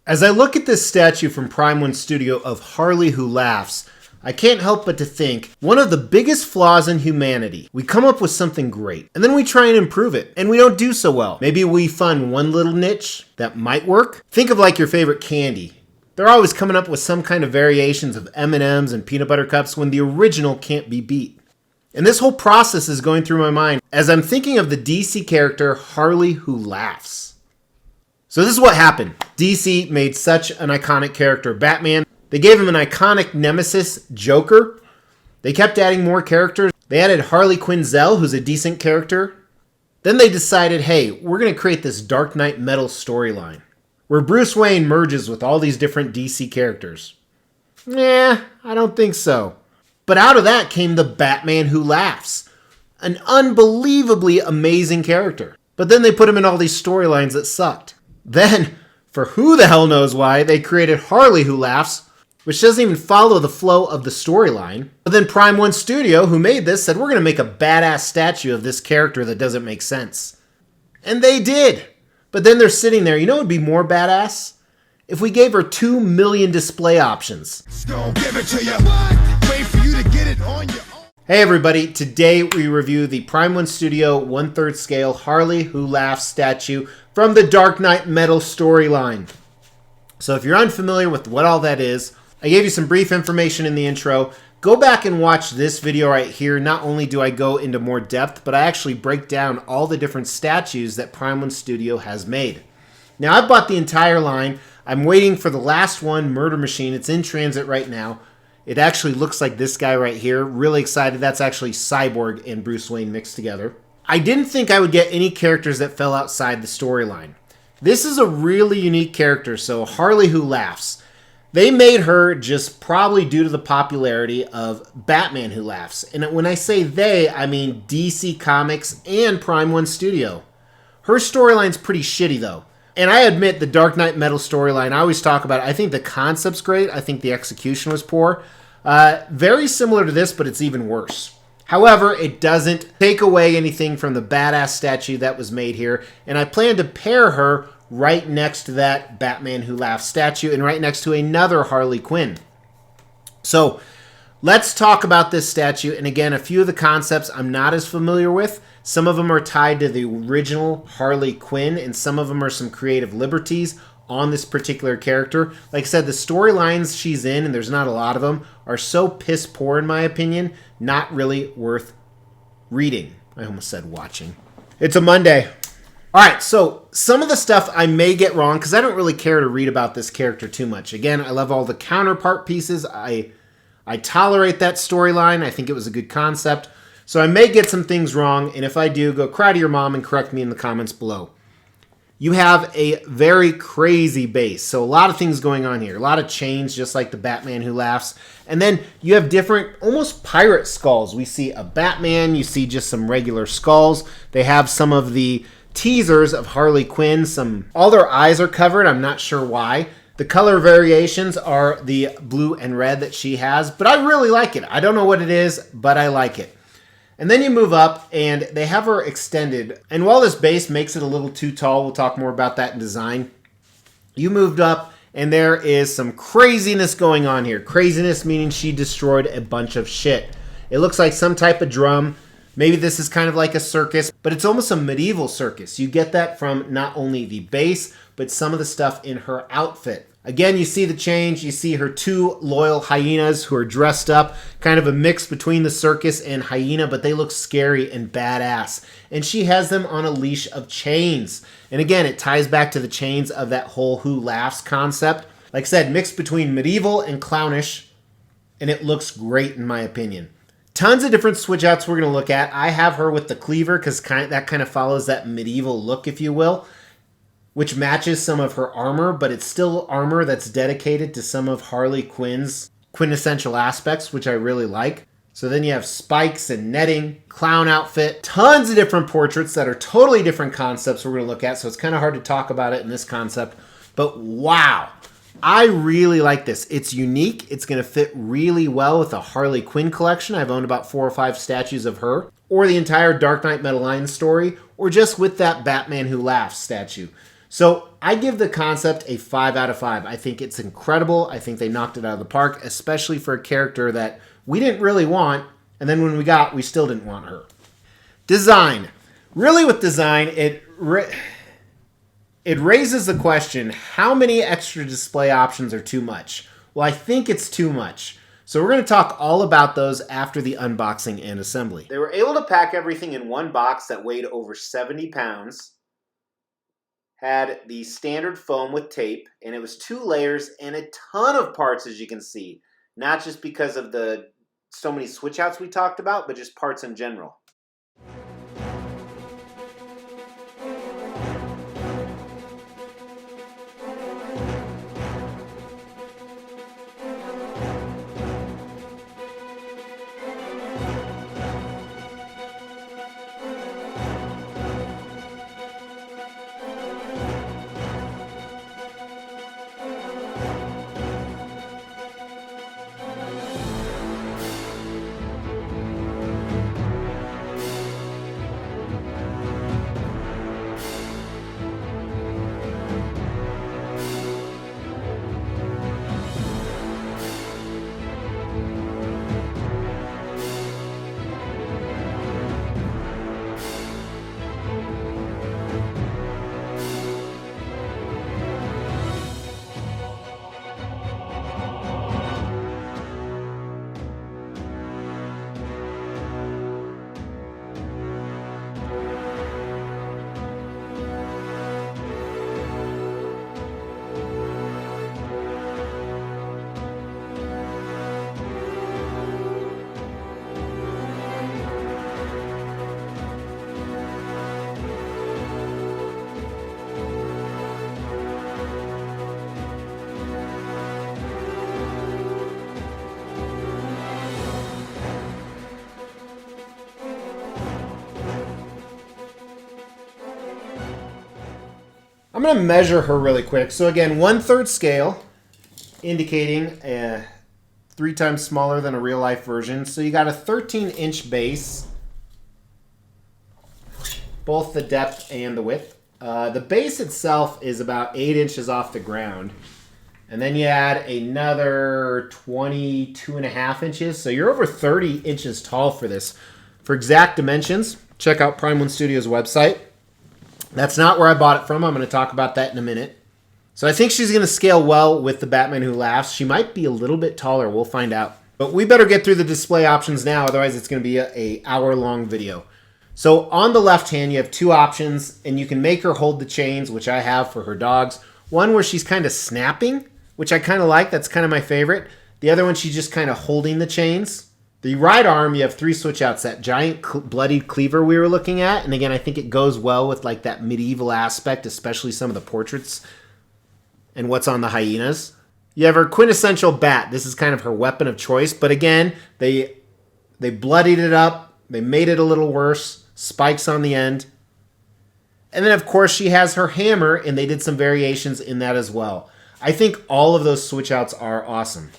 As I look at this statue from Prime 1 Studio of Harley Who Laughs, I can't help but to think, one of the biggest flaws in humanity. We come up with something great, and then we try and improve it, and we don't do so well. Maybe we find one little niche that might work. Think of like your favorite candy. They're always coming up with some kind of variations of M&Ms and peanut butter cups when the original can't be beat. And this whole process is going through my mind as I'm thinking of the DC character Harley Who Laughs. So this is what happened. DC made such an iconic character, Batman. They gave him an iconic nemesis, Joker. They kept adding more characters. They added Harley Quinzel, who's a decent character. Then they decided, hey, we're going to create this Dark Knight Metal storyline, where Bruce Wayne merges with all these different DC characters. I don't think so. But out of that came the Batman Who Laughs, an unbelievably amazing character. But then they put him in all these storylines that sucked. Then, for who the hell knows why, they created Harley Who Laughs, which doesn't even follow the flow of the storyline. But then Prime 1 Studio, who made this, said, we're going to make a badass statue of this character that doesn't make sense. And they did. But then they're sitting there. You know what would be more badass? If we gave her 2 million display options. Don't give it to you. Wait for you to get it on your own. Hey everybody, today we review the Prime 1 Studio 1/3 scale Harley Who Laughs statue from the Dark Knight Metal storyline. So if you're unfamiliar with what all that is, I gave you some brief information in the intro. Go back and watch this video right here. Not only do I go into more depth, but I actually break down all the different statues that Prime 1 Studio has made. Now, I bought the entire line. I'm waiting for the last one, Murder Machine. It's in transit right now. It actually looks like this guy right here. Really excited. That's actually Cyborg and Bruce Wayne mixed together. I didn't think I would get any characters that fell outside the storyline. This is a really unique character, so Harley Who Laughs. They made her just probably due to the popularity of Batman Who Laughs. And when I say they, I mean DC Comics and Prime 1 Studio. Her storyline's pretty shitty though. And I admit the Dark Knight Metal storyline, I always talk about it. I think the concept's great. I think the execution was poor. Very similar to this, but it's even worse. However, it doesn't take away anything from the badass statue that was made here. And I plan to pair her right next to that Batman Who Laughs statue and right next to another Harley Quinn. So let's talk about this statue. And again, a few of the concepts I'm not as familiar with. Some of them are tied to the original Harley Quinn, and some of them are some creative liberties on this particular character. Like I said, the storylines she's in, and there's not a lot of them, are so piss poor in my opinion, not really worth reading. I almost said watching. It's a Monday. All right, so some of the stuff I may get wrong because I don't really care to read about this character too much. Again, I love all the counterpart pieces. I tolerate that storyline. I think it was a good concept. So I may get some things wrong, and if I do, go cry to your mom and correct me in the comments below. You have a very crazy base, so a lot of things going on here. A lot of chains, just like the Batman Who Laughs. And then you have different, almost pirate skulls. We see a Batman, you see just some regular skulls. They have some of the teasers of Harley Quinn. All their eyes are covered, I'm not sure why. The color variations are the blue and red that she has, but I really like it. I don't know what it is, but I like it. And then you move up, and they have her extended. And while this base makes it a little too tall, we'll talk more about that in design, you moved up, and there is some craziness going on here. Craziness meaning she destroyed a bunch of shit. It looks like some type of drum. Maybe this is kind of like a circus, but it's almost a medieval circus. You get that from not only the base, but some of the stuff in her outfit. Again, you see the change. You see her 2 loyal hyenas who are dressed up, kind of a mix between the circus and hyena, but they look scary and badass. And she has them on a leash of chains. And again, it ties back to the chains of that whole Who Laughs concept. Like I said, mixed between medieval and clownish, and it looks great in my opinion. Tons of different switch outs we're going to look at. I have her with the cleaver because that kind of follows that medieval look, if you will, which matches some of her armor, but it's still armor that's dedicated to some of Harley Quinn's quintessential aspects, which I really like. So then you have spikes and netting, clown outfit, tons of different portraits that are totally different concepts we're going to look at, so it's kind of hard to talk about it in this concept. But wow, I really like this. It's unique. It's going to fit really well with the Harley Quinn collection. I've owned about 4 or 5 statues of her, or the entire Dark Knight Metal line story, or just with that Batman Who Laughs statue. So I give the concept a 5 out of 5. I think it's incredible. I think they knocked it out of the park, especially for a character that we didn't really want, and then when we still didn't want her. Design. Really with design, it raises the question, how many extra display options are too much? Well, I think it's too much. So we're going to talk all about those after the unboxing and assembly. They were able to pack everything in one box that weighed over 70 pounds. Had the standard foam with tape, and it was 2 layers and a ton of parts, as you can see. Not just because of the so many switch outs we talked about, but just parts in general. I'm going to measure her really quick. So again, 1/3 scale, indicating 3 times smaller than a real life version. So you got a 13-inch base, both the depth and the width. The base itself is about 8 inches off the ground. And then you add another 22.5 inches. So you're over 30 inches tall for this. For exact dimensions, check out Prime One Studio's website. That's not where I bought it from. I'm going to talk about that in a minute. So I think she's going to scale well with the Batman Who Laughs. She might be a little bit taller. We'll find out. But we better get through the display options now. Otherwise, it's going to be an hour-long video. So on the left hand, you have 2 options. And you can make her hold the chains, which I have for her dogs. One where she's kind of snapping, which I kind of like. That's kind of my favorite. The other one, she's just kind of holding the chains. The right arm, you have 3 switch outs, that giant bloodied cleaver we were looking at. And again, I think it goes well with like that medieval aspect, especially some of the portraits and what's on the hyenas. You have her quintessential bat. This is kind of her weapon of choice. But again, they bloodied it up. They made it a little worse. Spikes on the end. And then, of course, she has her hammer, and they did some variations in that as well. I think all of those switch outs are awesome.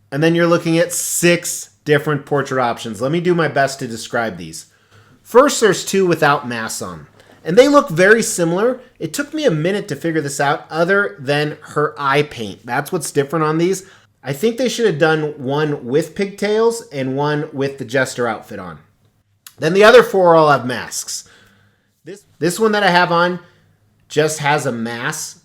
And then you're looking at 6 different portrait options. Let me do my best to describe these. First, there's 2 without masks on. And they look very similar. It took me a minute to figure this out other than her eye paint. That's what's different on these. I think they should have done one with pigtails and one with the Jester outfit on. Then the other 4 all have masks. This one that I have on just has a mask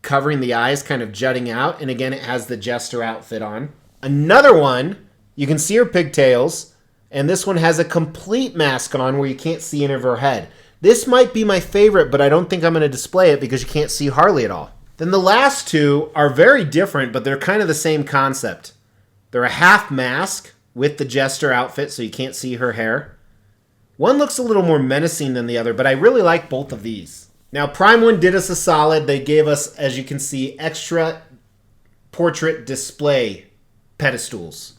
covering the eyes, kind of jutting out. And again, it has the Jester outfit on. Another one, you can see her pigtails. And this one has a complete mask on where you can't see any of her head. This might be my favorite, but I don't think I'm going to display it because you can't see Harley at all. Then the last 2 are very different, but they're kind of the same concept. They're a half mask with the Jester outfit, so you can't see her hair. One looks a little more menacing than the other, but I really like both of these. Now, Prime One did us a solid. They gave us, as you can see, extra portrait display pedestals.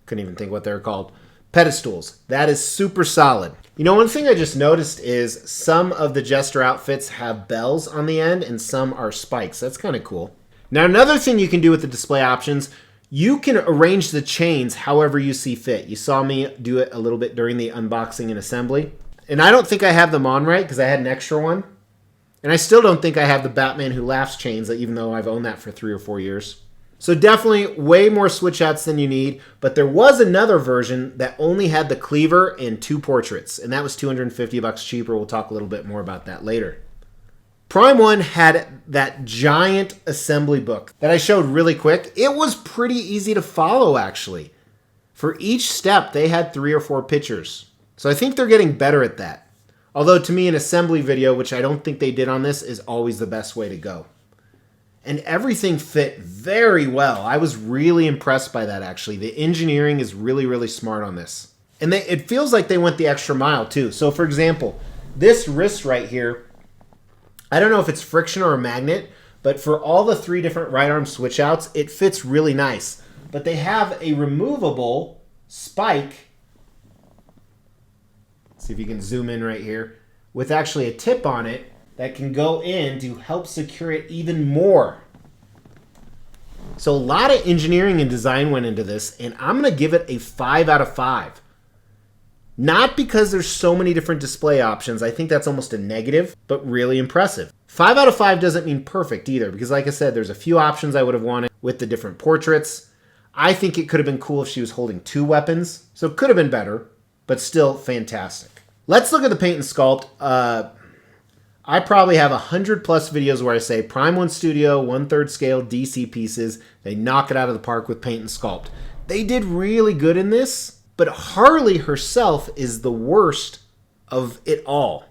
Couldn't even think what they were called. Pedestals. That is super solid. You know, one thing I just noticed is some of the Jester outfits have bells on the end and some are spikes. That's kind of cool. Now, another thing you can do with the display options, you can arrange the chains however you see fit. You saw me do it a little bit during the unboxing and assembly. And I don't think I have them on right because I had an extra one. And I still don't think I have the Batman Who Laughs chains, even though I've owned that for 3 or 4 years. So definitely way more switch outs than you need, but there was another version that only had the cleaver and 2 portraits, and that was $250 cheaper. We'll talk a little bit more about that later. Prime 1 had that giant assembly book that I showed really quick. It was pretty easy to follow, actually. For each step, they had 3 or 4 pictures. So I think they're getting better at that. Although to me, an assembly video, which I don't think they did on this, is always the best way to go. And everything fit very well. I was really impressed by that, actually. The engineering is really, really smart on this. And it feels like they went the extra mile, too. So, for example, this wrist right here, I don't know if it's friction or a magnet, but for all the 3 different right arm switch outs, it fits really nice. But they have a removable spike. See if you can zoom in right here, with actually a tip on it that can go in to help secure it even more. So a lot of engineering and design went into this, and I'm going to give it a 5 out of 5. Not because there's so many different display options. I think that's almost a negative, but really impressive. 5 out of 5 doesn't mean perfect either, because like I said, there's a few options I would have wanted with the different portraits. I think it could have been cool if she was holding 2 weapons, so it could have been better, but still fantastic. Let's look at the paint and sculpt. I probably have 100 plus videos where I say Prime 1 Studio, 1/3 scale DC pieces. They knock it out of the park with paint and sculpt. They did really good in this, but Harley herself is the worst of it all.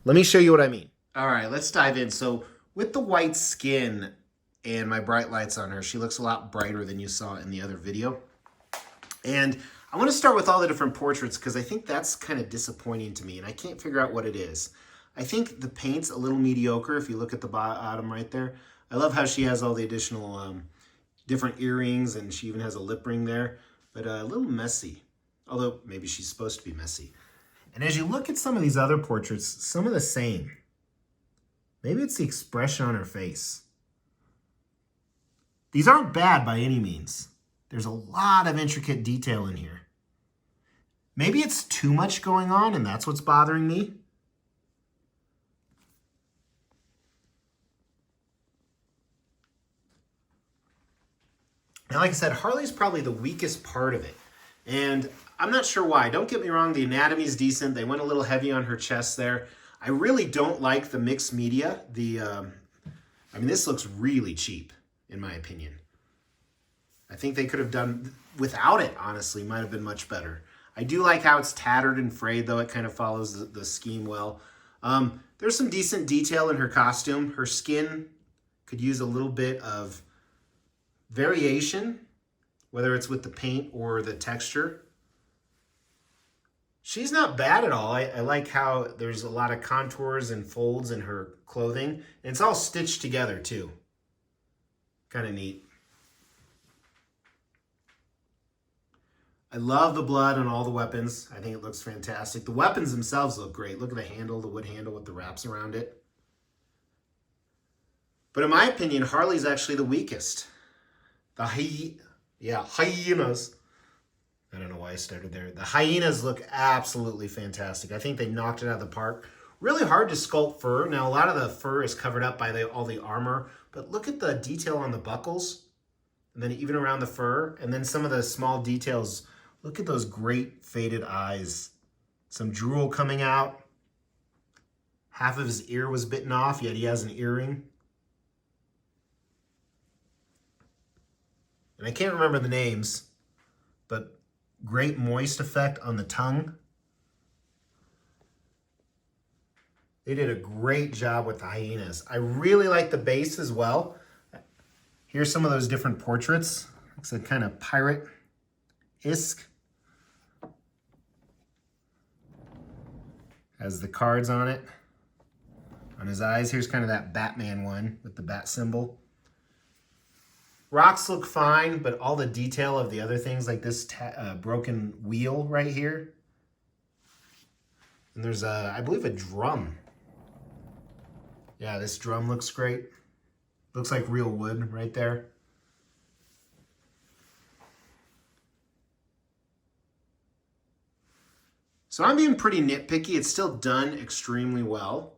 Let me show you what I mean. All right, let's dive in. So with the white skin and my bright lights on her, she looks a lot brighter than you saw in the other video. And I want to start with all the different portraits because I think that's kind of disappointing to me, and I can't figure out what it is. I think the paint's a little mediocre if you look at the bottom right there. I love how she has all the additional different earrings, and she even has a lip ring there, but a little messy, although maybe she's supposed to be messy. And as you look at some of these other portraits, some of the same. Maybe it's the expression on her face. These aren't bad by any means. There's a lot of intricate detail in here. Maybe it's too much going on, and that's what's bothering me. Now, like I said, Harley's probably the weakest part of it. And I'm not sure why. Don't get me wrong, the anatomy's decent. They went a little heavy on her chest there. I really don't like the mixed media. I mean, this looks really cheap, in my opinion. I think they could have done without it, honestly, might have been much better. I do like how it's tattered and frayed, though. It kind of follows the scheme well. There's some decent detail in her costume. Her skin could use a little bit of variation, whether it's with the paint or the texture. She's not bad at all. I like how there's a lot of contours and folds in her clothing. And it's all stitched together, too. Kind of neat. I love the blood on all the weapons. I think it looks fantastic. The weapons themselves look great. Look at the handle, the wood handle with the wraps around it. But in my opinion, Harley's actually the weakest. Hyenas. I don't know why I started there. The hyenas look absolutely fantastic. I think they knocked it out of the park. Really hard to sculpt fur. Now, a lot of the fur is covered up by all the armor, but look at the detail on the buckles, and then even around the fur, and then some of the small details. Look at those great faded eyes. Some drool coming out. Half of his ear was bitten off, yet he has an earring. And I can't remember the names, but great moist effect on the tongue. They did a great job with the hyenas. I really like the base as well. Here's some of those different portraits. Looks like kind of pirate-esque. Has the cards on it. On his eyes, here's kind of that Batman one with the bat symbol. Rocks look fine, but all the detail of the other things, like this broken wheel right here. And there's, I believe, a drum. Yeah, this drum looks great. Looks like real wood right there. So I'm being pretty nitpicky. It's still done extremely well.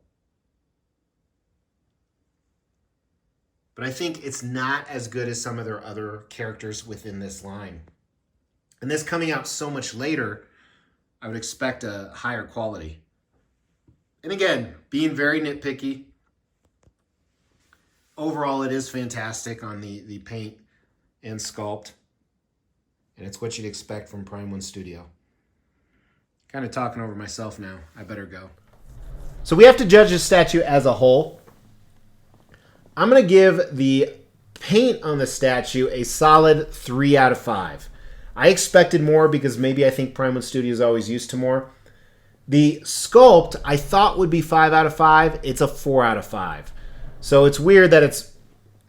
but I think it's not as good as some of their other characters within this line. And this coming out so much later, I would expect a higher quality. And again, being very nitpicky, overall it is fantastic on the paint and sculpt. And it's what you'd expect from Prime 1 Studio. Kind of talking over myself now. I better go. So we have to judge this statue as a whole. I'm going to give the paint on the statue a solid 3 out of 5. I expected more because maybe I think Prime 1 Studio is always used to more. The sculpt I thought would be 5 out of 5. It's a 4 out of 5. So it's weird that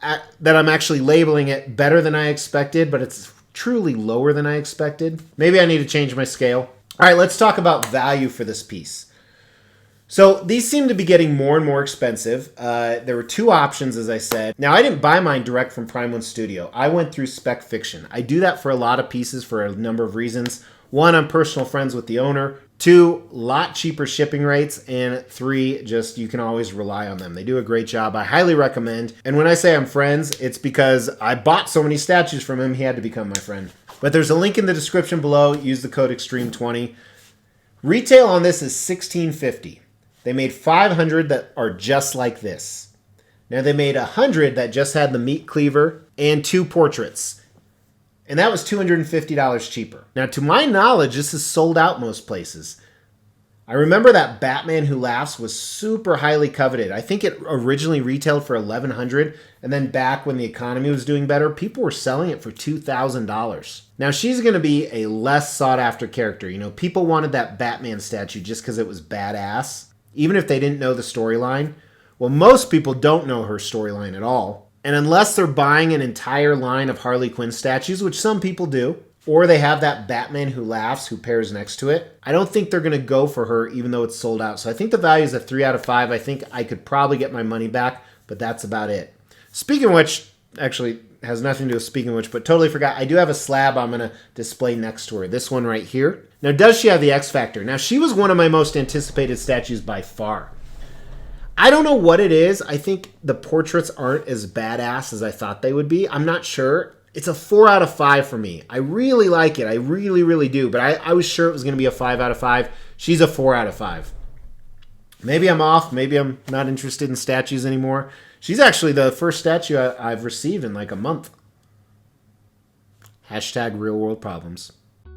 I'm actually labeling it better than I expected, but it's truly lower than I expected. Maybe I need to change my scale. All right, let's talk about value for this piece. So these seem to be getting more and more expensive. There were 2 options, as I said. Now, I didn't buy mine direct from Prime 1 Studio. I went through Spec Fiction. I do that for a lot of pieces for a number of reasons. 1, I'm personal friends with the owner. 2, lot cheaper shipping rates. And 3, just you can always rely on them. They do a great job. I highly recommend. And when I say I'm friends, it's because I bought so many statues from him, he had to become my friend. But there's a link in the description below. Use the code Extreme20. Retail on this is $16.50. They made 500 that are just like this. Now they made 100 that just had the meat cleaver and 2 portraits. And that was $250 cheaper. Now to my knowledge, this is sold out most places. I remember that Batman Who Laughs was super highly coveted. I think it originally retailed for $1,100, and then back when the economy was doing better, people were selling it for $2,000. Now she's going to be a less sought after character. You know, people wanted that Batman statue just because it was badass, even if they didn't know the storyline. Well, most people don't know her storyline at all. And unless they're buying an entire line of Harley Quinn statues, which some people do, or they have that Batman Who Laughs who pairs next to it, I don't think they're going to go for her even though it's sold out. So I think the value is a 3 out of 5. I think I could probably get my money back, but that's about it. Speaking of which, actually has nothing to do with speaking of which, but totally forgot. I do have a slab I'm going to display next to her. This one right here. Now, does she have the X Factor? Now, she was one of my most anticipated statues by far. I don't know what it is. I think the portraits aren't as badass as I thought they would be. I'm not sure. It's a 4 out of 5 for me. I really like it. I really, really do. But I was sure it was going to be a 5 out of 5. She's a 4 out of 5. Maybe I'm off. Maybe I'm not interested in statues anymore. She's actually the first statue I've received in like a month. Hashtag real world problems.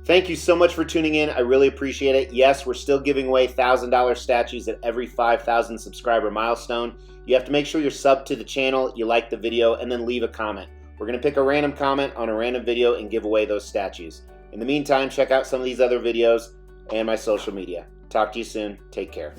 Thank you so much for tuning in. I really appreciate it. Yes, we're still giving away $1,000 statues at every 5,000 subscriber milestone. You have to make sure you're subbed to the channel, you like the video, and then leave a comment. We're going to pick a random comment on a random video and give away those statues. In the meantime, check out some of these other videos and my social media. Talk to you soon. Take care.